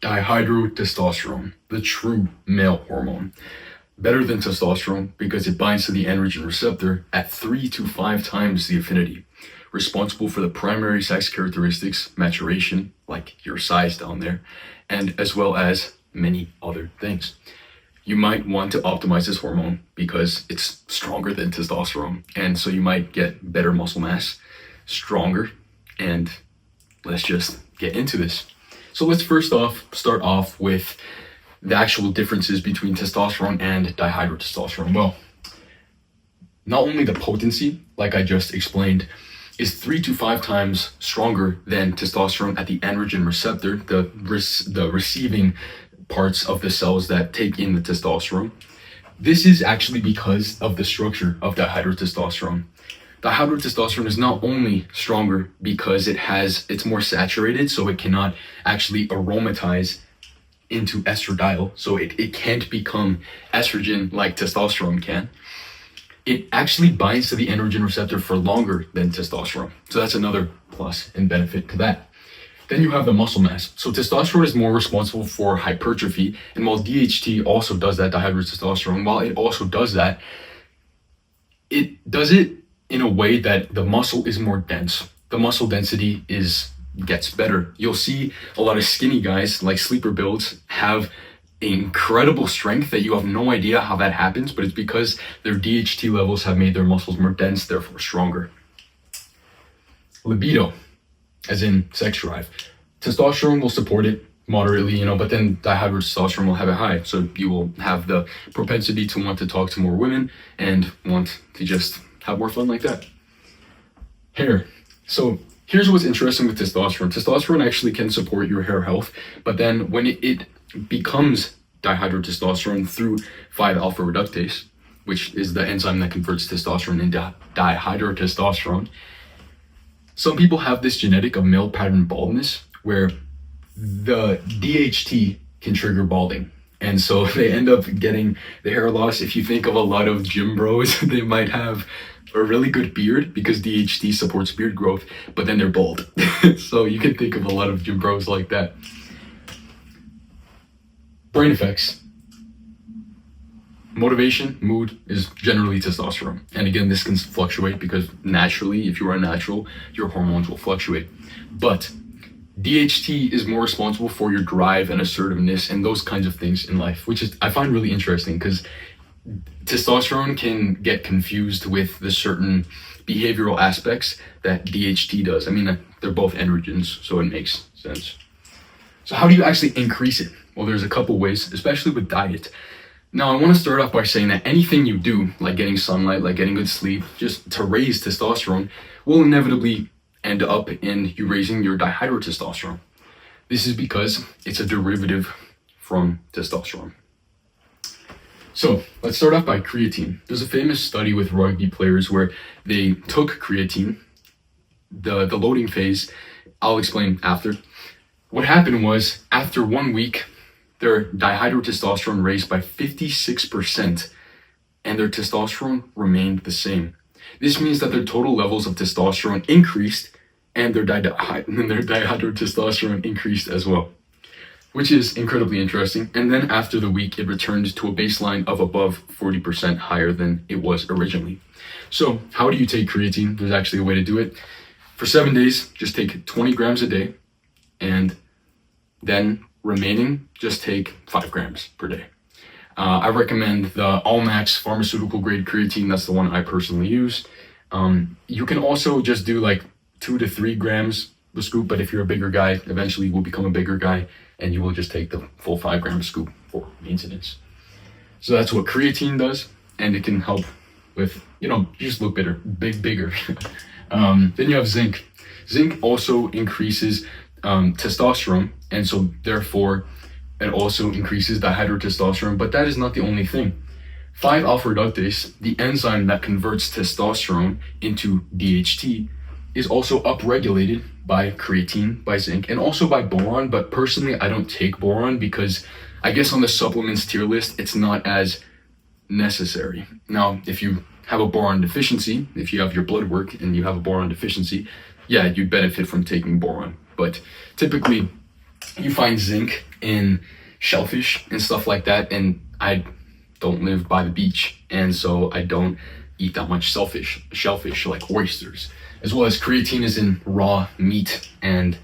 Dihydrotestosterone, the true male hormone. Better than testosterone because it binds to the androgen receptor at 3 to 5 times the affinity, responsible for the primary sex characteristics, maturation, like your size down there, and as well as many other things. You might want to optimize this hormone because it's stronger than testosterone, and so you might get better muscle mass, stronger, and let's just get into this. So let's first off start off with the actual differences between testosterone and dihydrotestosterone. Well, not only the potency, like I just explained, is 3 to 5 times stronger than testosterone at the androgen receptor, the receiving parts of the cells that take in the testosterone. This is actually because of the structure of dihydrotestosterone. Dihydrotestosterone is not only stronger because it's more saturated, so it cannot actually aromatize into estradiol, so it can't become estrogen like testosterone can. It actually binds to the androgen receptor for longer than testosterone. So that's another plus and benefit to that. Then you have the muscle mass. So testosterone is more responsible for hypertrophy, and while DHT also does that, dihydrotestosterone, while it also does that, it does it in a way that the muscle is more dense. The muscle density gets better. You'll see a lot of skinny guys, like sleeper builds, have incredible strength that you have no idea how that happens, but it's because their DHT levels have made their muscles more dense, therefore stronger. Libido, as in sex drive. Testosterone will support it moderately, but then dihydrotestosterone will have it high. So you will have the propensity to want to talk to more women and want to just have more fun like that. Hair. So here's what's interesting with testosterone. Testosterone actually can support your hair health, but then when it becomes dihydrotestosterone through 5-alpha reductase, which is the enzyme that converts testosterone into dihydrotestosterone, some people have this genetic of male pattern baldness where the DHT can trigger balding. And so they end up getting the hair loss. If you think of a lot of gym bros, they might have a really good beard because DHT supports beard growth, but then they're bald. So you can think of a lot of gym bros like that. Brain effects. Motivation, mood is generally testosterone. And again, this can fluctuate because naturally, if you are a natural, your hormones will fluctuate. But DHT is more responsible for your drive and assertiveness and those kinds of things in life, which I find really interesting because testosterone can get confused with the certain behavioral aspects that DHT does. I mean, they're both androgens, so it makes sense. So how do you actually increase it? Well, there's a couple ways, especially with diet. Now, I want to start off by saying that anything you do, like getting sunlight, like getting good sleep, just to raise testosterone, will inevitably end up in you raising your dihydrotestosterone. This is because it's a derivative from testosterone. So let's start off by creatine. There's a famous study with rugby players where they took creatine, the loading phase. I'll explain after. What happened was after 1 week, their dihydrotestosterone raised by 56% and their testosterone remained the same. This means that their total levels of testosterone increased and their dihydrotestosterone increased as well, which is incredibly interesting. And then after the week, it returned to a baseline of above 40% higher than it was originally. So how do you take creatine? There's actually a way to do it. For 7 days, just take 20 grams a day, and then remaining, just take 5 grams per day. I recommend the Allmax pharmaceutical grade creatine. That's the one I personally use. You can also just do like 2 to 3 grams a scoop, but if you're a bigger guy, eventually you will become a bigger guy and you will just take the full 5 gram scoop for maintenance. So that's what creatine does, and it can help with, you just look bigger. Then you have zinc. Zinc also increases testosterone, and so therefore it also increases dihydrotestosterone, but that is not the only thing. 5-alpha reductase, the enzyme that converts testosterone into DHT, is also upregulated by creatine, by zinc, and also by boron, but personally I don't take boron because I guess on the supplements tier list, it's not as necessary. Now, if you have a boron deficiency, if you have your blood work and you have a boron deficiency, yeah, you'd benefit from taking boron. But typically you find zinc in shellfish and stuff like that, and I don't live by the beach, and so I don't eat that much shellfish like oysters, as well as creatine is in raw meat and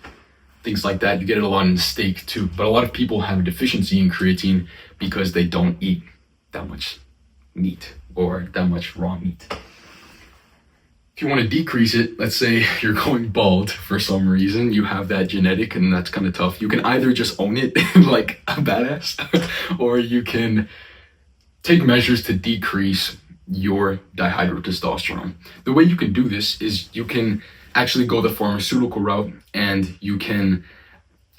things like that. You get it a lot in steak too, but a lot of people have a deficiency in creatine because they don't eat that much meat or that much raw meat. If you want to decrease it, let's say you're going bald for some reason, you have that genetic and that's kind of tough. You can either just own it like a badass, or you can take measures to decrease your dihydrotestosterone. The way you can do this is you can actually go the pharmaceutical route, and you can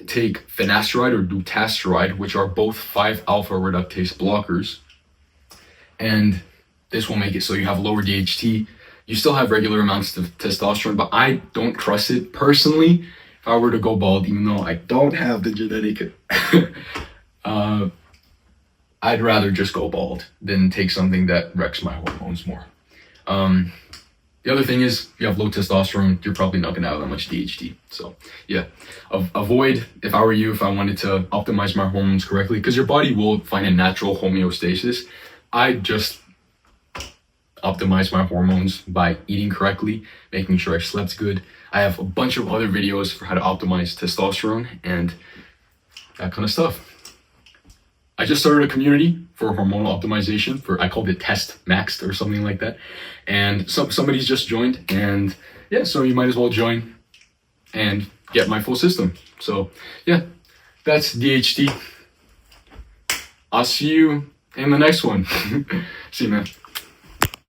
take finasteride or dutasteride, which are both 5-alpha reductase blockers, and this will make it so you have lower DHT. You still have regular amounts of testosterone, but I don't trust it personally. If I were to go bald, even though I don't have the genetic, I'd rather just go bald than take something that wrecks my hormones more. The other thing is, if you have low testosterone, you're probably not going to have that much DHT. So yeah, avoid, if I were you, if I wanted to optimize my hormones correctly, because your body will find a natural homeostasis. I just optimize my hormones by eating correctly, making sure I slept good. I have a bunch of other videos for how to optimize testosterone and that kind of stuff. I just started a community for hormonal optimization I called it Test Maxed or something like that. And somebody's just joined, and yeah, so you might as well join and get my full system. So yeah, that's DHT. I'll see you in the next one. See you, man.